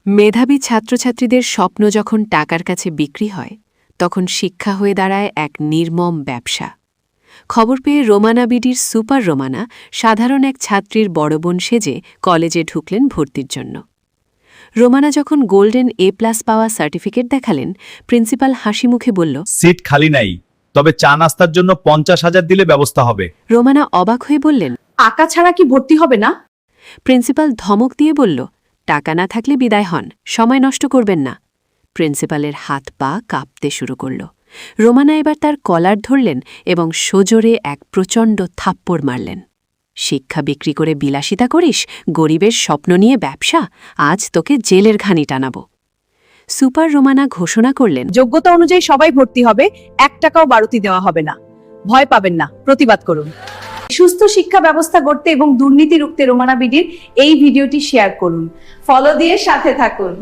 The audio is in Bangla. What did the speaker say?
মেধাবী ছাত্রছাত্রীদের স্বপ্ন যখন টাকার কাছে বিক্রি হয় তখন শিক্ষা হয়ে দাঁড়ায় এক নির্মম ব্যবসা। খবর পেয়ে রোমানা বিডির সুপার রোমানা সাধারণ এক ছাত্রীর বড় বোন সেজে কলেজে ঢুকলেন ভর্তির জন্য। রোমানা যখন গোল্ডেন A+ পাওয়া সার্টিফিকেট দেখালেন, প্রিন্সিপাল হাসি মুখে বলল, সিট খালি নাই, তবে চা নাস্তার জন্য 50,000 দিলে ব্যবস্থা হবে। রোমানা অবাক হয়ে বললেন, টাকা ছাড়া কি ভর্তি হবে না? প্রিন্সিপাল ধমক দিয়ে বলল, টাকা না থাকলে বিদায় হন, সময় নষ্ট করবেন না। প্রিন্সিপালের হাত পা কাঁপতে শুরু করল। রোমানা এবার তার কলার ধরলেন এবং সজোরে এক প্রচণ্ড থাপ্পড় মারলেন। শিক্ষা বিক্রি করে বিলাসিতা করিস, গরিবের স্বপ্ন নিয়ে ব্যবসা, আজ তোকে জেলের ঘানি টানাব। সুপার রোমানা ঘোষণা করলেন, যোগ্যতা অনুযায়ী সবাই ভর্তি হবে, 1 টাকাও বাড়তি দেওয়া হবে না। ভয় পাবেন না, প্রতিবাদ করুন। সুস্থ শিক্ষা ব্যবস্থা গড়তে এবং দুর্নীতি রুখতে রোমানা বিডির এই ভিডিওটি শেয়ার করুন, ফলো দিয়ে সাথে থাকুন।